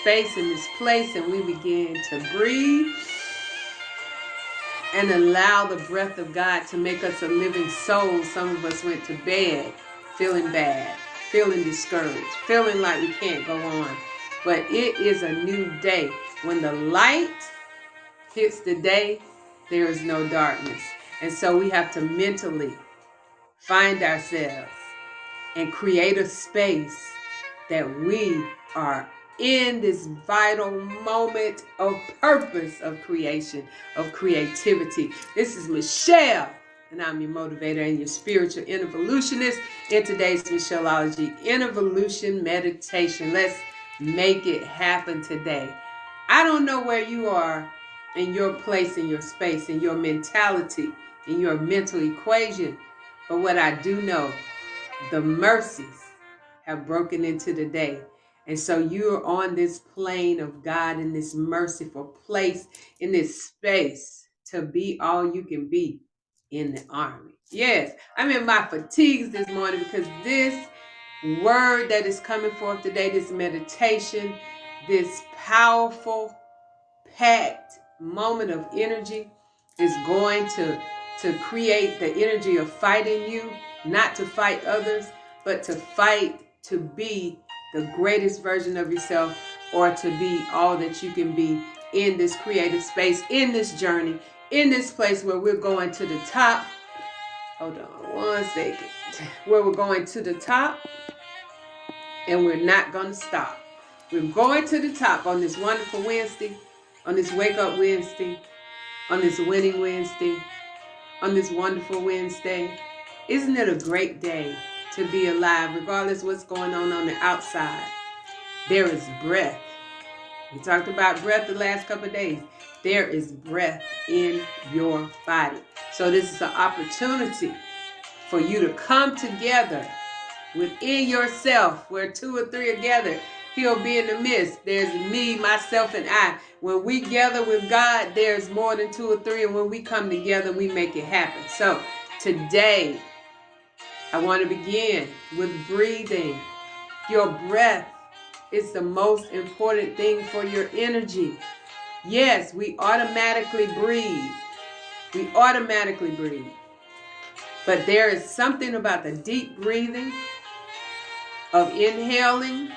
space, in this place, and we begin to breathe and allow the breath of God to make us a living soul. Some of us went to bed feeling bad, feeling discouraged, feeling like we can't go on. But it is a new day. When the light hits the day, there is no darkness. And so we have to mentally find ourselves and create a space that we are in this vital moment of purpose, of creation, of creativity. This is Michelle, and I'm your motivator and your spiritual innovolutionist. In today's Michelleology Innovolution Meditation, let's make it happen today. I don't know where you are in your place, in your space, in your mentality, in your mental equation, but what I do know, the mercies have broken into the day. And so you're on this plane of God, in this merciful place, in this space to be all you can be in the army. Yes, I'm in my fatigues this morning because this word that is coming forth today, this meditation, this powerful, packed moment of energy is going to create the energy of fighting you, not to fight others, but to fight to be the greatest version of yourself, or to be all that you can be in this creative space, in this journey, in this place where we're going to the top. Hold on one second. Where we're going to the top and we're not going to stop. We're going to the top on this wonderful Wednesday, on this Wake Up Wednesday, on this Winning Wednesday, on this wonderful Wednesday. Isn't it a great day to be alive, regardless of what's going on the outside? There is breath. We talked about breath the last couple of days. There is breath in your body. So this is an opportunity for you to come together within yourself, where two or three are gathered, he'll be in the midst. There's me, myself, and I. When we gather with God, there's more than two or three, and when we come together, we make it happen. So today, I want to begin with breathing. Your breath is the most important thing for your energy. Yes, we automatically breathe. We automatically breathe. But there is something about the deep breathing of inhaling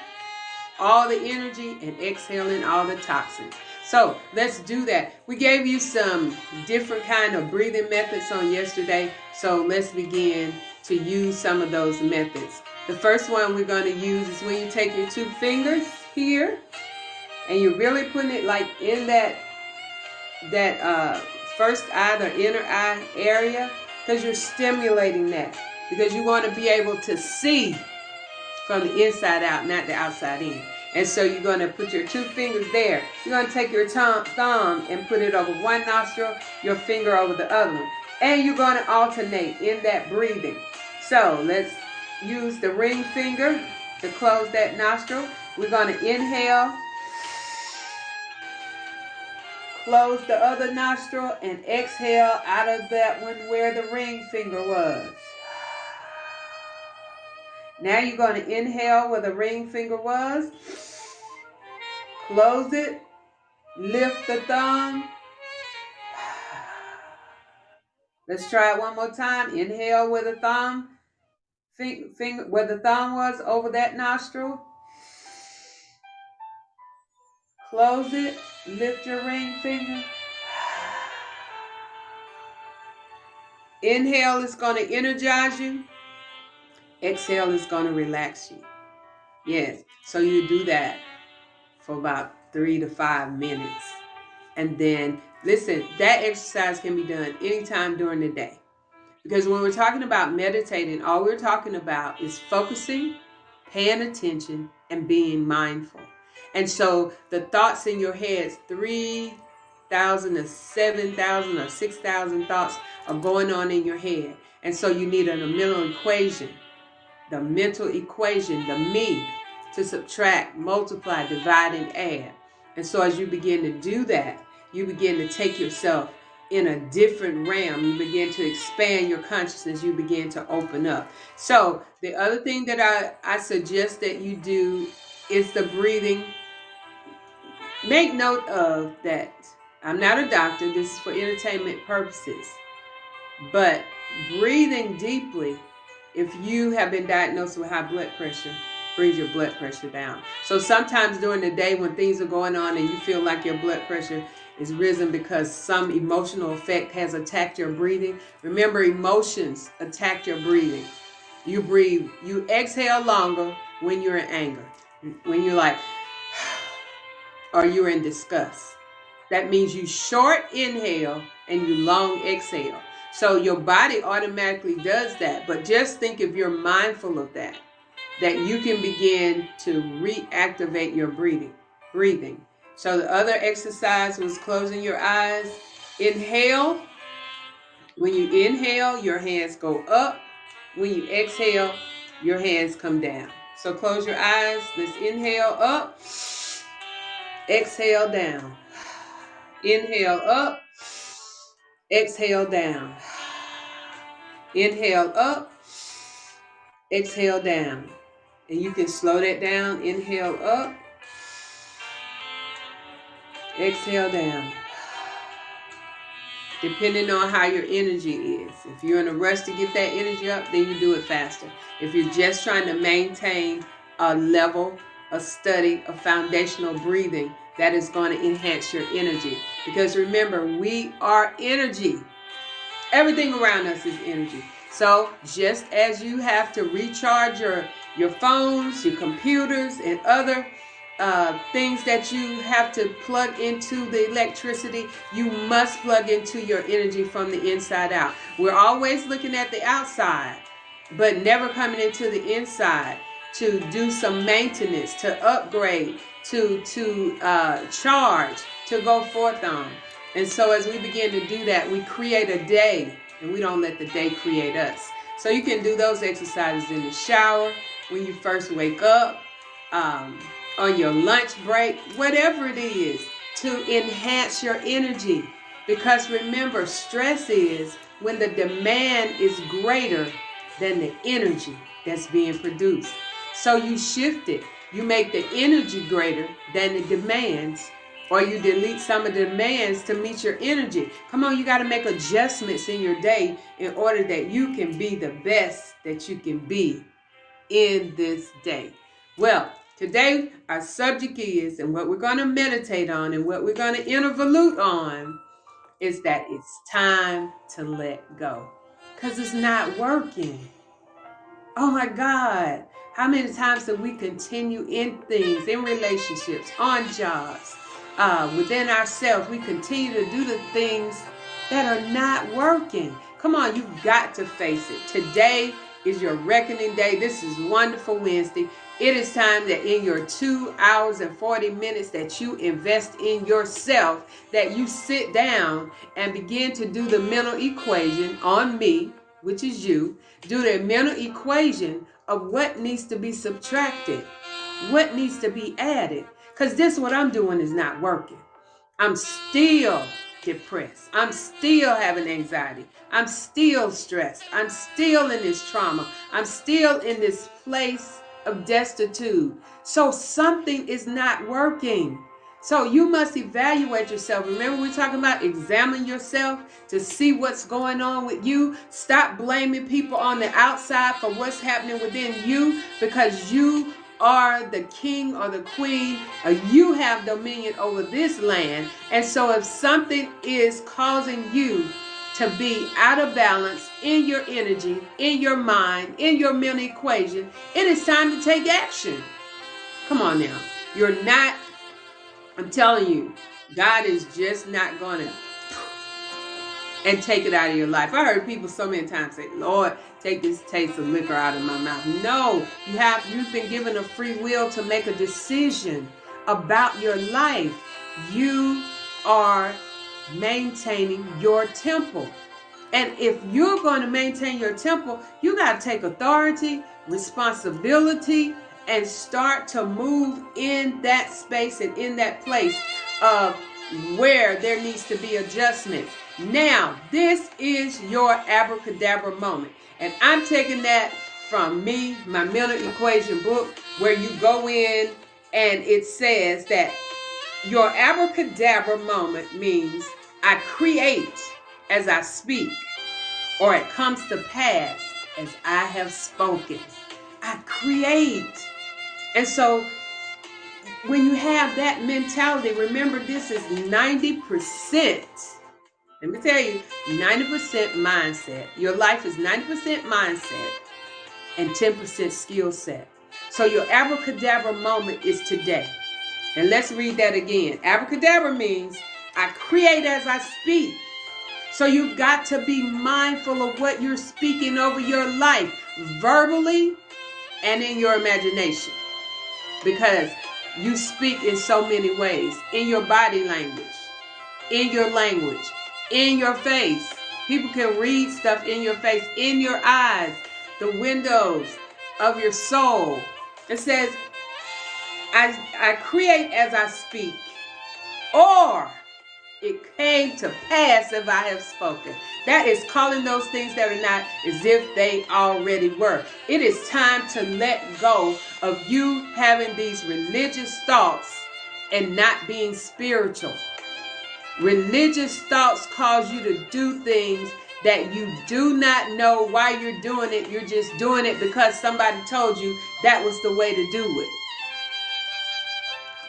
all the energy and exhaling all the toxins. So let's do that. We gave you some different kind of breathing methods on yesterday. So let's begin to use some of those methods. The first one we're going to use is when you take your two fingers here and you're really putting it like in that first eye, the inner eye area, because you're stimulating that, because you want to be able to see from the inside out, not the outside in. And so you're going to put your two fingers there. You're going to take your thumb and put it over one nostril, your finger over the other one. And you're going to alternate in that breathing. So let's use the ring finger to close that nostril. We're going to inhale, close the other nostril, and exhale out of that one where the ring finger was. Now you're going to inhale where the ring finger was. Close it. Lift the thumb. Let's try it one more time. Inhale where the thumb, finger where the thumb was over that nostril. Close it. Lift your ring finger. Inhale is going to energize you. Exhale is going to relax you. Yes, so you do that for about 3 to 5 minutes. And then, listen, that exercise can be done anytime during the day. Because when we're talking about meditating, all we're talking about is focusing, paying attention, and being mindful. And so the thoughts in your head, 3,000 or 7,000 or 6,000 thoughts are going on in your head. And so you need a mental equation. The mental equation, the me, to subtract, multiply, divide, and add. And so as you begin to do that, you begin to take yourself in a different realm. You begin to expand your consciousness. You begin to open up. So the other thing that I suggest that you do is the breathing Make note of that. I'm not a doctor. This is for entertainment purposes. But breathing deeply, if you have been diagnosed with high blood pressure, brings your blood pressure down. So sometimes during the day when things are going on and you feel like your blood pressure is risen because some emotional effect has attacked your breathing, remember, emotions attack your breathing. You exhale longer when you're in anger, when you're like, or you're in disgust. That means you short inhale and you long exhale. So your body automatically does that. But just think, if you're mindful of that you can begin to reactivate your breathing. So the other exercise was closing your eyes. Inhale. When you inhale, your hands go up. When you exhale, your hands come down. So close your eyes. Let's inhale up. Exhale down. Inhale up. Exhale down. Inhale up. Exhale down. And you can slow that down. Inhale up. Exhale down. Depending on how your energy is. If you're in a rush to get that energy up, then you do it faster. If you're just trying to maintain a level, a study, a foundational breathing, that is going to enhance your energy. Because remember, we are energy. Everything around us is energy. So just as you have to recharge your phones, your computers, and other things that you have to plug into the electricity, you must plug into your energy from the inside out. We're always looking at the outside, but never coming into the inside to do some maintenance, to upgrade, to charge, to go forth on. And so as we begin to do that, we create a day, and we don't let the day create us. So you can do those exercises in the shower, when you first wake up, on your lunch break, whatever it is, to enhance your energy. Because remember, stress is when the demand is greater than the energy that's being produced. So you shift it. You make the energy greater than the demands, or you delete some of the demands to meet your energy. Come on, you got to make adjustments in your day in order that you can be the best that you can be in this day. Well, today our subject is, and what we're going to meditate on and what we're going to intervolute on, is that it's time to let go. Because it's not working. Oh my God. How many times do we continue in things, in relationships, on jobs, within ourselves? We continue to do the things that are not working. Come on, you've got to face it. Today is your reckoning day. This is Wonderful Wednesday. It is time that in your 2 hours and 40 minutes that you invest in yourself, that you sit down and begin to do the mental equation on me, which is you. Do the mental equation of what needs to be subtracted, what needs to be added. Because this, what I'm doing, is not working. I'm still depressed. I'm still having anxiety. I'm still stressed. I'm still in this trauma. I'm still in this place of destitute. So something is not working. So you must evaluate yourself. Remember, we're talking about examine yourself to see what's going on with you. Stop blaming people on the outside for what's happening within you, because you are the king or the queen, or you have dominion over this land. And so if something is causing you to be out of balance in your energy, in your mind, in your mental equation, it is time to take action. Come on now. You're not, I'm telling you, God is just not going to and take it out of your life. I heard people so many times say, Lord, take this taste of liquor out of my mouth. No, you've been given a free will to make a decision about your life. You are maintaining your temple. And if you're going to maintain your temple, you got to take authority, responsibility, and start to move in that space and in that place of where there needs to be adjustments. Now, this is your abracadabra moment. And I'm taking that from me, my mental equation book, where you go in and it says that Your abracadabra moment means I create as I speak, or it comes to pass as I have spoken. I create. And so when you have that mentality, remember this is 90%. Let me tell you, 90% mindset. Your life is 90% mindset and 10% skill set. So your abracadabra moment is today. And let's read that again. Abracadabra means I create as I speak. So you've got to be mindful of what you're speaking over your life, verbally and in your imagination. Because you speak in so many ways. In your body language, in your language, in your face. People can read stuff in your face, in your eyes, the windows of your soul. It says, I create as I speak, or it came to pass if I have spoken. That is calling those things that are not as if they already were. It is time to let go of you having these religious thoughts and not being spiritual. Religious thoughts cause you to do things that you do not know why you're doing it. You're just doing it because somebody told you that was the way to do it.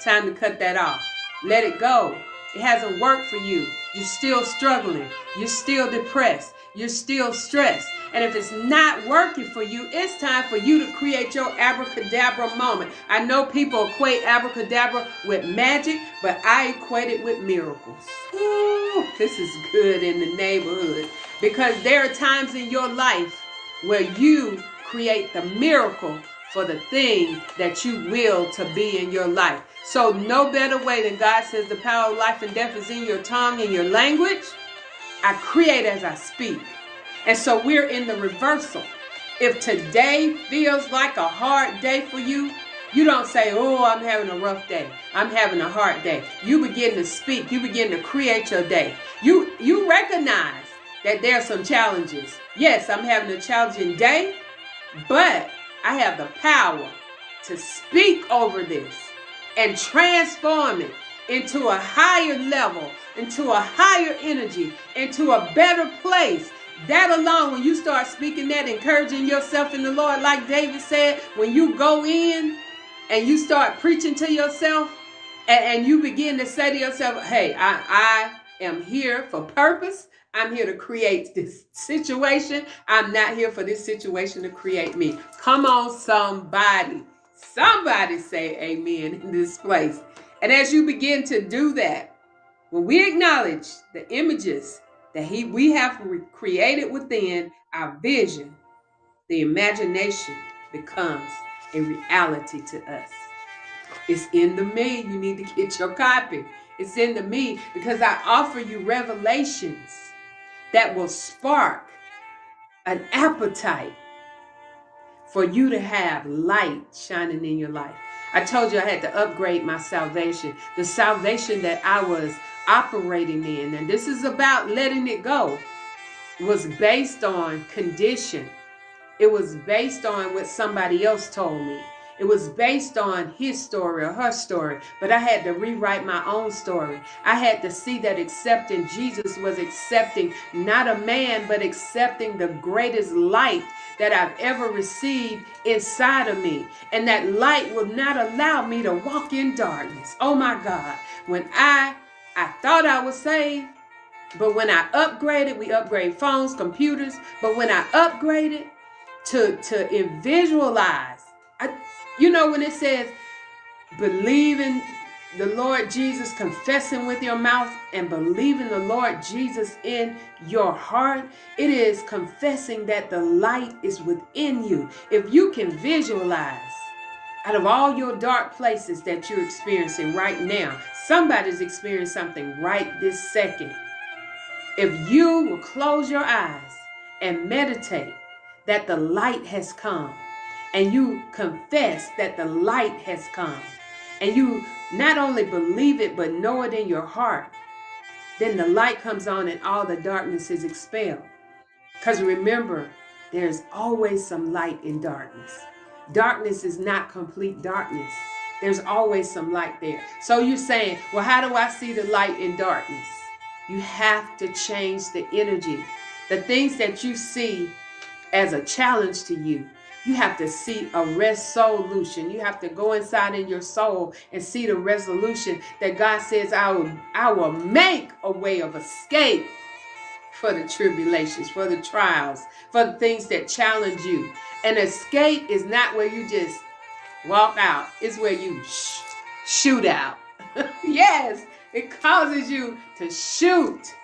Time to cut that off. Let it go. It hasn't worked for you. You're still struggling. You're still depressed. You're still stressed. And if it's not working for you, it's time for you to create your abracadabra moment. I know people equate abracadabra with magic, but I equate it with miracles. Ooh, this is good in the neighborhood. Because there are times in your life where you create the miracle for the thing that you will to be in your life. So no better way than God says the power of life and death is in your tongue and your language. I create as I speak. And so we're in the reversal. If today feels like a hard day for you, you don't say, oh, I'm having a rough day. I'm having a hard day. You begin to speak. You begin to create your day. You recognize that there are some challenges. Yes, I'm having a challenging day, but I have the power to speak over this and transform it into a higher level, into a higher energy, into a better place. That alone, when you start speaking that, encouraging yourself in the Lord, like David said, when you go in and you start preaching to yourself and you begin to say to yourself, hey, I am here for purpose. I'm here to create this situation. I'm not here for this situation to create me. Come on, somebody. Somebody say amen in this place. And as you begin to do that, when we acknowledge the images that we have created within our vision, the imagination becomes a reality to us. It's in the me. You need to get your copy. It's in the me because I offer you revelations that will spark an appetite for you to have light shining in your life. I told you I had to upgrade my salvation, the salvation that I was operating in. And this is about letting it go. It was based on condition. It was based on what somebody else told me. It was based on his story or her story, but I had to rewrite my own story. I had to see that accepting Jesus was accepting not a man, but accepting the greatest light that I've ever received inside of me. And that light will not allow me to walk in darkness. Oh my God. When I thought I was saved, but when I upgraded, we upgrade phones, computers, but when I upgraded to visualize, when it says believe in the Lord Jesus, confessing with your mouth and believe in the Lord Jesus in your heart, it is confessing that the light is within you. If you can visualize out of all your dark places that you're experiencing right now, somebody's experiencing something right this second. If you will close your eyes and meditate that the light has come, and you confess that the light has come, and you not only believe it, but know it in your heart, then the light comes on and all the darkness is expelled. Because remember, there's always some light in darkness. Darkness is not complete darkness. There's always some light there. So you're saying, well, how do I see the light in darkness? You have to change the energy. The things that you see as a challenge to you, you have to see a resolution. You have to go inside in your soul and see the resolution that God says, I will make a way of escape for the tribulations, for the trials, for the things that challenge you. And escape is not where you just walk out. It's where you shoot out. Yes, it causes you to shoot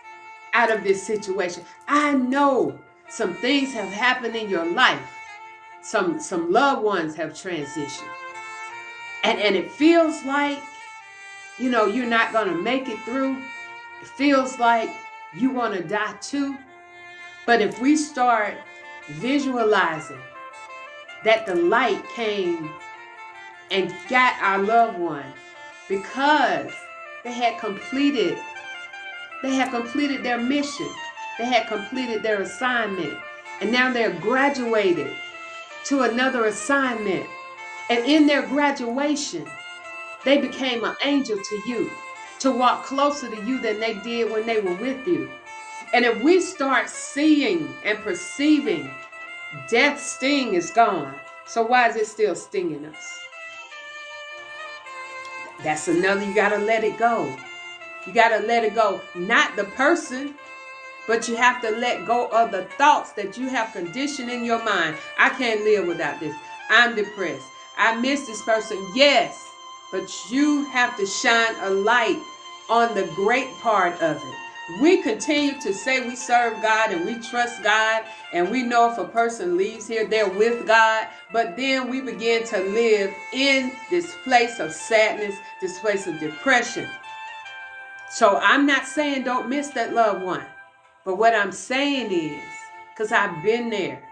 out of this situation. I know some things have happened in your life. Some loved ones have transitioned. And it feels like, you're not going to make it through. It feels like you want to die too. But if we start visualizing that the light came and got our loved one because they had completed their mission. They had completed their assignment. And now they're graduated to another assignment. And in their graduation, they became an angel to you, to walk closer to you than they did when they were with you. And if we start seeing and perceiving death's sting is gone, so why is it still stinging us? That's another, you got to let it go. You got to let it go. Not the person, but you have to let go of the thoughts that you have conditioned in your mind. I can't live without this. I'm depressed. I miss this person. Yes, but you have to shine a light on the great part of it. We continue to say we serve God and we trust God, and we know if a person leaves here, they're with God. But then we begin to live in this place of sadness, this place of depression. So I'm not saying don't miss that loved one. But what I'm saying is, because I've been there,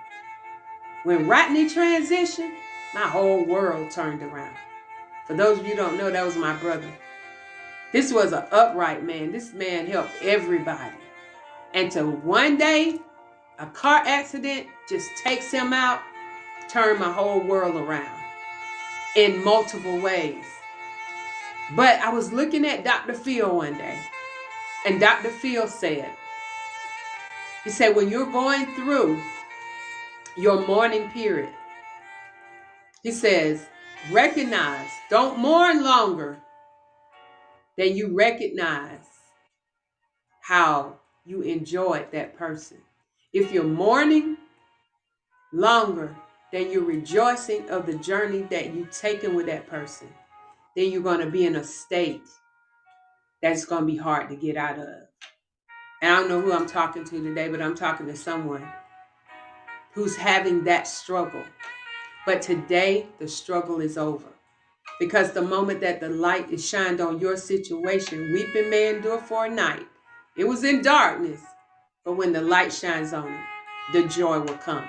when Rodney transitioned, my whole world turned around. For those of you who don't know, that was my brother. This was an upright man. This man helped everybody. And to one day, a car accident just takes him out, turned my whole world around in multiple ways. But I was looking at Dr. Phil one day, and Dr. Phil said, he said, when you're going through your mourning period, he says, recognize, don't mourn longer than you recognize how you enjoyed that person. If you're mourning longer than you're rejoicing of the journey that you've taken with that person, then you're going to be in a state that's going to be hard to get out of. And I don't know who I'm talking to today, but I'm talking to someone who's having that struggle. But today, the struggle is over. Because the moment that the light is shined on your situation, weeping may endure for a night. It was in darkness, but when the light shines on it, the joy will come.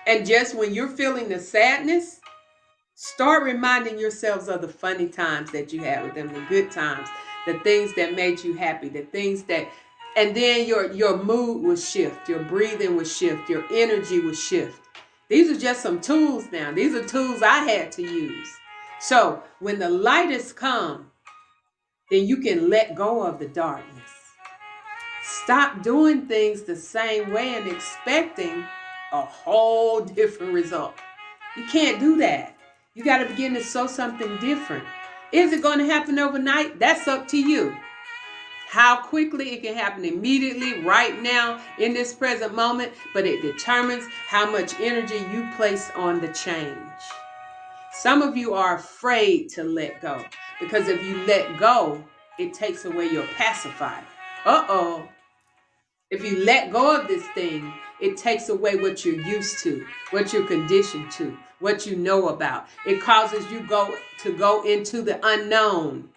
And just when you're feeling the sadness, start reminding yourselves of the funny times that you had with them, the good times, the things that made you happy, the things that, and then your mood will shift, your breathing will shift, your energy will shift. These are just some tools now. These are tools I had to use. So when the light has come, then you can let go of the darkness. Stop doing things the same way and expecting a whole different result. You can't do that. You got to begin to sow something different. Is it going to happen overnight? That's up to you. How quickly it can happen immediately, right now, in this present moment, but it determines how much energy you place on the change. Some of you are afraid to let go, because if you let go, it takes away your pacifier. Uh-oh. If you let go of this thing, it takes away what you're used to, what you're conditioned to, what you know about. It causes you to go into the unknown.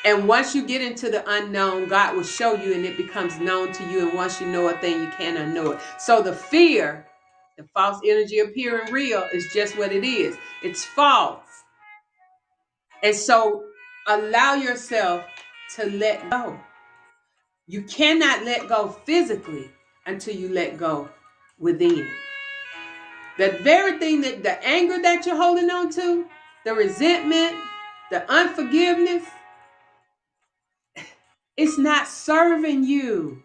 And once you get into the unknown, God will show you and it becomes known to you. And once you know a thing, you can't unknow it. So the fear, the false energy appearing real, is just what it is. It's false. And so allow yourself to let go. You cannot let go physically until you let go within. The very thing, that the anger that you're holding on to, the resentment, the unforgiveness, it's not serving you.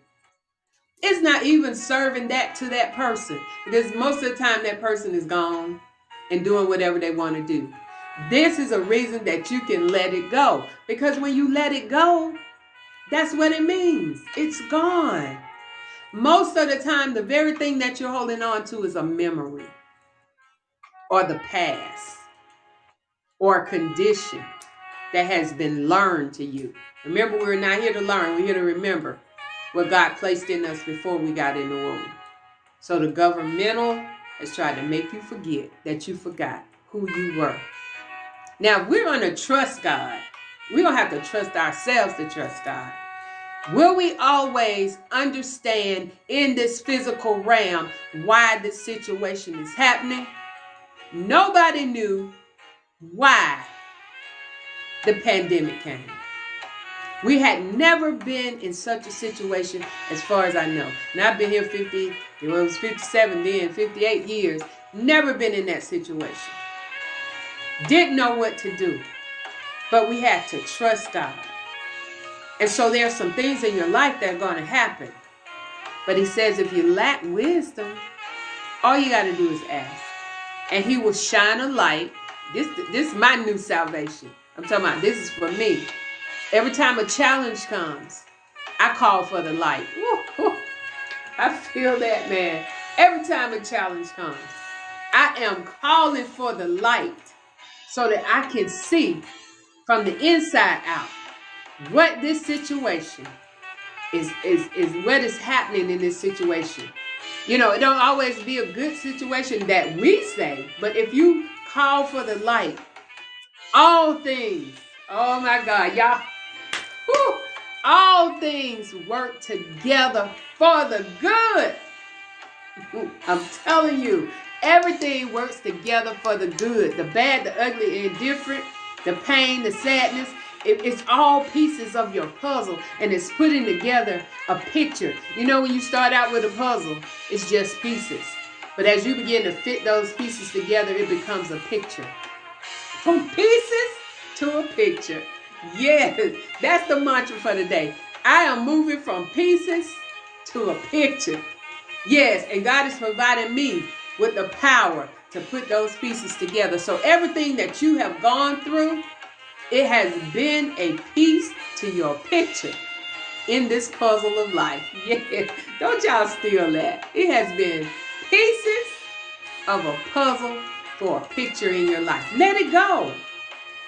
It's not even serving that to that person, because most of the time that person is gone and doing whatever they want to do. This is a reason that you can let it go, because when you let it go, that's what it means. It's gone. Most of the time, the very thing that you're holding on to is a memory or the past or a condition that has been learned to you. Remember, we're not here to learn. We're here to remember what God placed in us before we got in the womb. So the governmental has tried to make you forget that you forgot who you were. Now, if we're going to trust God, we don't have to trust ourselves to trust God. Will we always understand in this physical realm why this situation is happening? Nobody knew why the pandemic came. We had never been in such a situation as far as I know. And I've been here 57 then, 58 years. Never been in that situation. Didn't know what to do. But we had to trust God. And so there's some things in your life that are going to happen. But he says if you lack wisdom, all you got to do is ask. And he will shine a light. This is my new salvation. I'm talking about this is for me. Every time a challenge comes, I call for the light. Woo, woo. I feel that, man. Every time a challenge comes, I am calling for the light so that I can see from the inside out what this situation is what is happening in this situation. You know, it don't always be a good situation that we say, but if you call for the light, all things, oh my God, y'all, whew, all things work together for the good. I'm telling you, everything works together for the good. The bad, the ugly, the indifferent, the pain, the sadness. It's all pieces of your puzzle, and it's putting together a picture. You know, when you start out with a puzzle, it's just pieces. But as you begin to fit those pieces together, it becomes a picture. From pieces to a picture. Yes, that's the mantra for today. I am moving from pieces to a picture. Yes, and God is providing me with the power to put those pieces together. So everything that you have gone through, it has been a piece to your picture in this puzzle of life. Yeah, don't y'all steal that. It has been pieces of a puzzle for a picture in your life. Let it go.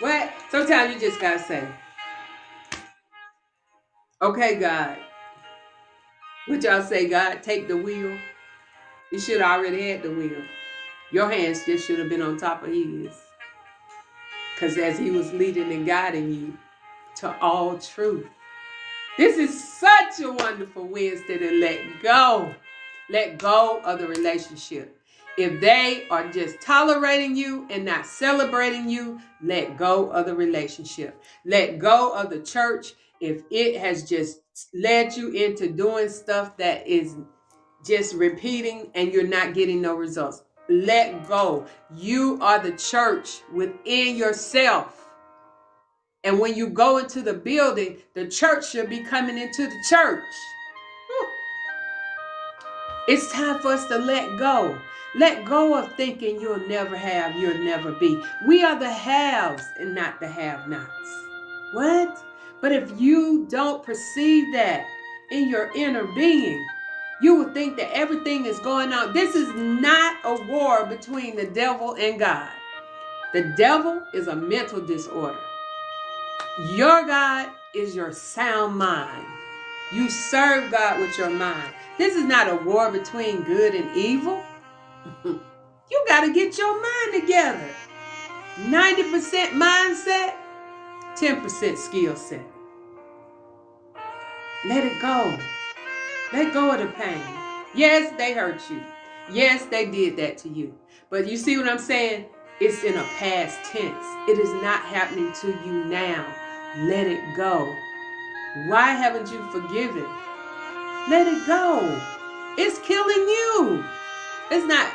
What? Sometimes you just gotta say, okay, God. What y'all say, God, take the wheel. You should have already had the wheel. Your hands just should have been on top of his. Because as he was leading and guiding you to all truth. This is such a wonderful Wednesday to let go. Let go of the relationship. If they are just tolerating you and not celebrating you, let go of the relationship. Let go of the church if it has just led you into doing stuff that is just repeating and you're not getting no results. Let go. You are the church within yourself. And when you go into the building, the church should be coming into the church. It's time for us to let go. Let go of thinking you'll never have, you'll never be. We are the haves and not the have-nots. What? But if you don't perceive that in your inner being, you will think that everything is going on. This is not a war between the devil and God. The devil is a mental disorder. Your God is your sound mind. You serve God with your mind. This is not a war between good and evil. You got to get your mind together. 90% mindset, 10% skill set. Let it go. Let go of the pain. Yes, they hurt you. Yes, they did that to you. But you see what I'm saying? It's in a past tense. It is not happening to you now. Let it go. Why haven't you forgiven? Let it go. It's killing you. It's not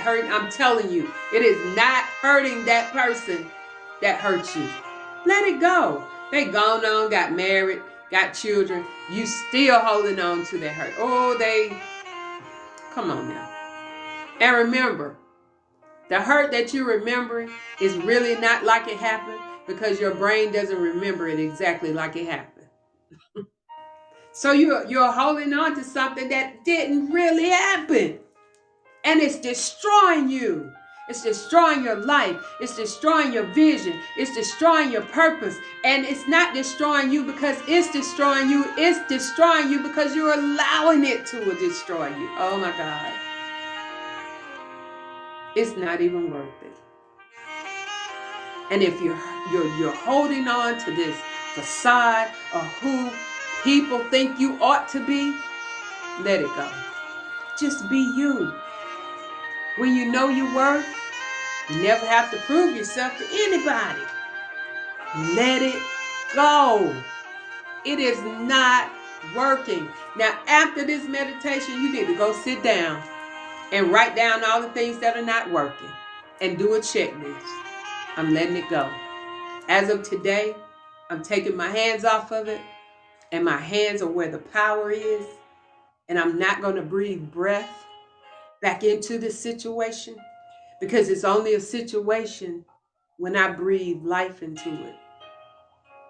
hurting. I'm telling you, it is not hurting that person that hurt you. Let it go. They gone on, got married, got children. You still holding on to that hurt. Oh, come on now. And remember, the hurt that you're remembering is really not like it happened because your brain doesn't remember it exactly like it happened. So you're holding on to something that didn't really happen. And it's destroying you. It's destroying your life. It's destroying your vision. It's destroying your purpose. And it's not destroying you because it's destroying you. It's destroying you because you're allowing it to destroy you. Oh my God. It's not even worth it. And if you're holding on to this facade of who people think you ought to be, let it go. Just be you. When you know your worth, you never have to prove yourself to anybody. Let it go. It is not working. Now, after this meditation, you need to go sit down and write down all the things that are not working and do a checklist. I'm letting it go. As of today, I'm taking my hands off of it, and my hands are where the power is, and I'm not going to breathe breath back into this situation because it's only a situation when I breathe life into it.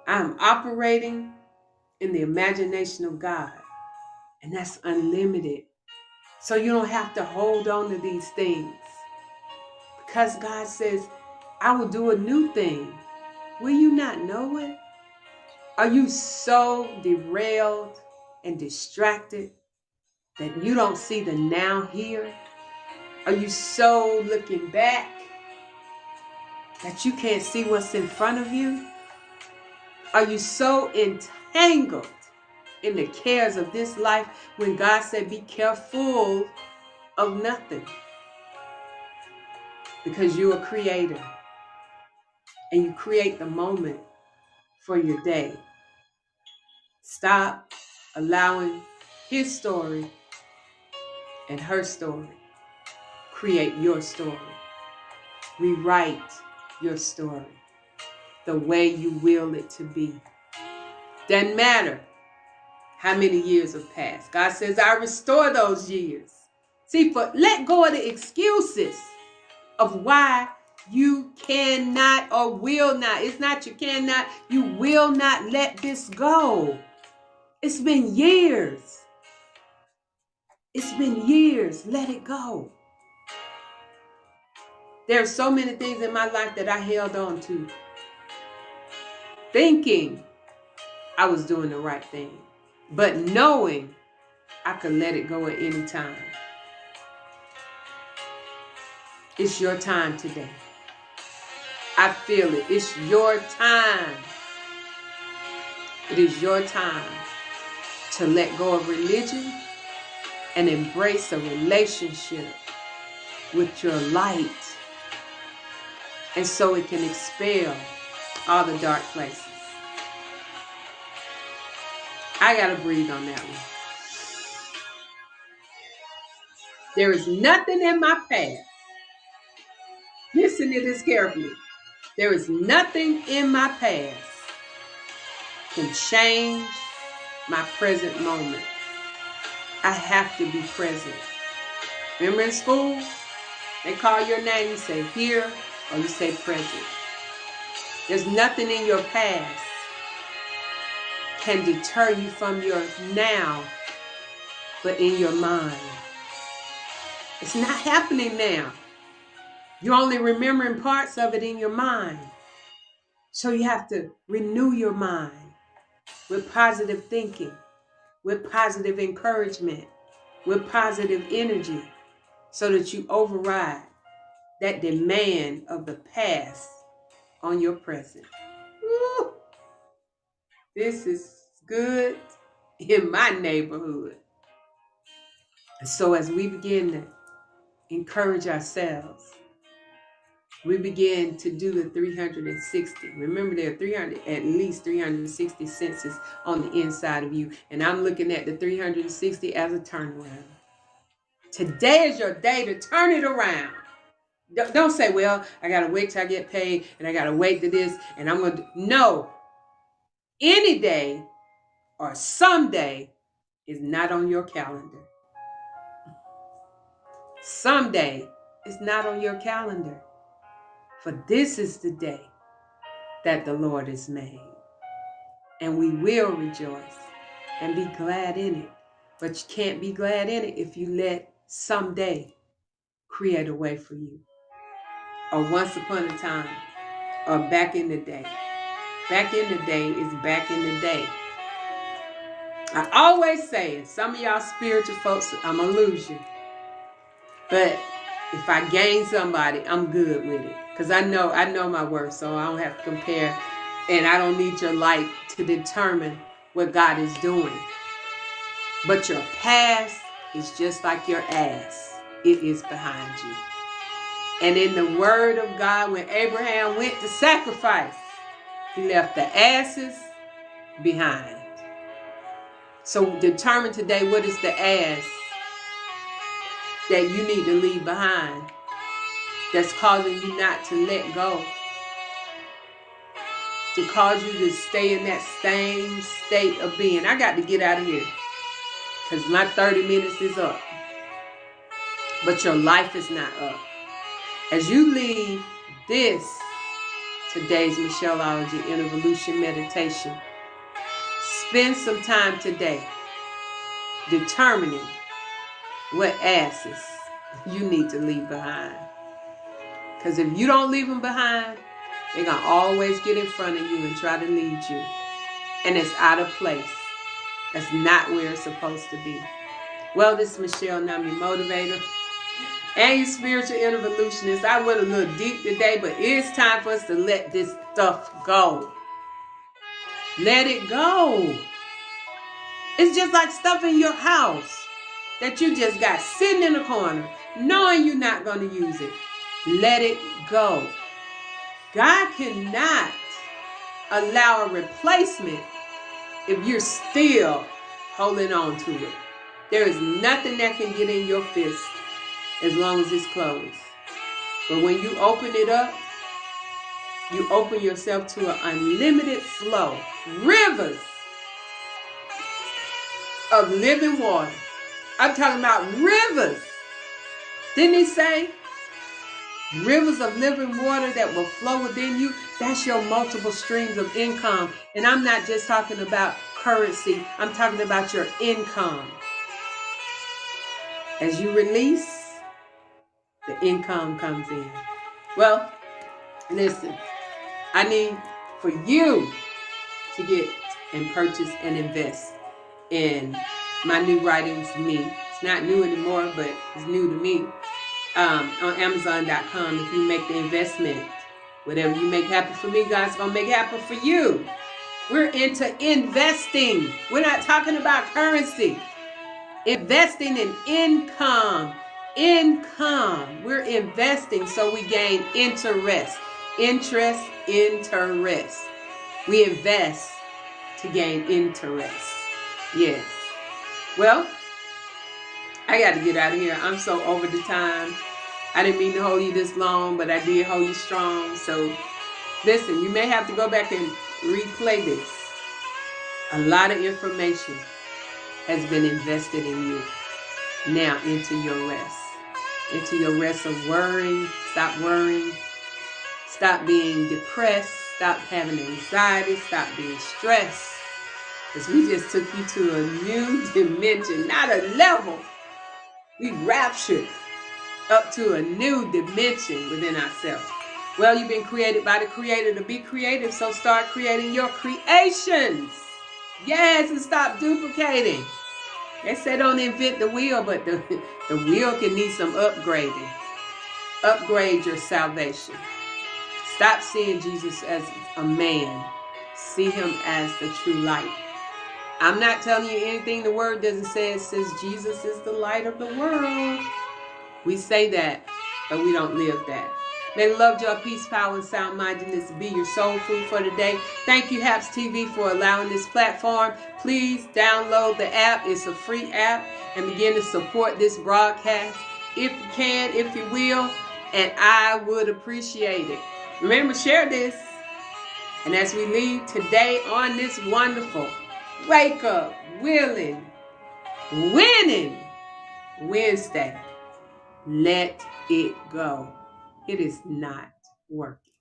I'm operating in the imagination of God, and that's unlimited. So you don't have to hold on to these things because God says, I will do a new thing. Will you not know it? Are you so derailed and distracted that you don't see the now here? Are you so looking back that you can't see what's in front of you? Are you so entangled in the cares of this life when God said be careful of nothing? Because you're a creator and you create the moment for your day. Stop allowing his story and her story create your story. Rewrite your story the way you will it to be. Doesn't matter how many years have passed. God says, I restore those years. See, let go of the excuses of why you cannot or will not. It's not you cannot, you will not let this go. It's been years. It's been years. Let it go. There are so many things in my life that I held on to, thinking I was doing the right thing, but knowing I could let it go at any time. It's your time today. I feel it. It's your time. It is your time to let go of religion and embrace a relationship with your light. And so it can expel all the dark places. I got to breathe on that one. There is nothing in my past. Listen to this carefully. There is nothing in my past can change my present moment. I have to be present. Remember in school, they call your name, you say here or you say present. There's nothing in your past can deter you from your now, but in your mind. It's not happening now. You're only remembering parts of it in your mind. So you have to renew your mind with positive thinking, with positive encouragement, with positive energy, so that you override that demand of the past on your present. Woo! This is good in my neighborhood. So as we begin to encourage ourselves, we begin to do the 360. Remember, there are at least 360 senses on the inside of you. And I'm looking at the 360 as a turnaround. Today is your day to turn it around. Don't say, well, I got to wait till I get paid and I got to wait to this and I'm going to. No. Any day or someday is not on your calendar. Someday is not on your calendar. For this is the day that the Lord has made. And we will rejoice and be glad in it. But you can't be glad in it if you let someday create a way for you. Or once upon a time. Or back in the day. Back in the day is back in the day. I always say, some of y'all spiritual folks, I'm going to lose you. But if I gain somebody, I'm good with it. Because I know my worth, so I don't have to compare. And I don't need your light to determine what God is doing. But your past is just like your ass. It is behind you. And in the word of God, when Abraham went to sacrifice, he left the asses behind. So determine today, what is the ass that you need to leave behind that's causing you not to let go, to cause you to stay in that same state of being. I got to get out of here because my 30 minutes is up. But your life is not up. As you leave this, today's Michelleology Involution Meditation, spend some time today determining what asses you need to leave behind. Because if you don't leave them behind, they're going to always get in front of you and try to lead you. And it's out of place. That's not where it's supposed to be. Well, this is Michelle, and I'm your motivator and your spiritual involutionist. I went a little deep today, but it's time for us to let this stuff go. Let it go. It's just like stuff in your house that you just got sitting in a corner, knowing you're not going to use it. Let it go. God cannot allow a replacement if you're still holding on to it. There is nothing that can get in your fist as long as it's closed. But when you open it up, you open yourself to an unlimited flow. Rivers of living water. I'm talking about rivers. Didn't he say? Rivers of living water that will flow within you. That's your multiple streams of income. And I'm not just talking about currency. I'm talking about your income. As you release, the income comes in. Well, listen, I need for you to get and purchase and invest in my new writings, Me. It's not new anymore, but it's new to me. On Amazon.com. If you make the investment, whatever you make happen for me, God's going to make happen for you. We're into investing. We're not talking about currency. Investing in income. Income. We're investing so we gain interest. Interest. We invest to gain interest. Yes. Well, I got to get out of here. I'm so over the time. I didn't mean to hold you this long, but I did hold you strong. So listen, you may have to go back and replay this. A lot of information has been invested in you. Now into your rest. Into your rest of worrying. Stop worrying. Stop being depressed. Stop having anxiety. Stop being stressed. Because we just took you to a new dimension, not a level. We raptured up to a new dimension within ourselves. Well, you've been created by the Creator to be creative, so start creating your creations. Yes, and stop duplicating. They say don't invent the wheel, but the wheel can need some upgrading. Upgrade your salvation. Stop seeing Jesus as a man. See him as the true light. I'm not telling you anything the word doesn't say. It says Jesus is the light of the world. We say that, but we don't live that. May love, joy, peace, power, and sound-mindedness be your soul food for today. Thank you, Haps TV, for allowing this platform. Please download the app. It's a free app. And begin to support this broadcast. If you can, if you will, and I would appreciate it. Remember, share this. And as we leave today on this wonderful Wake Up, Willing, Winning Wednesday, let it go. It is not working.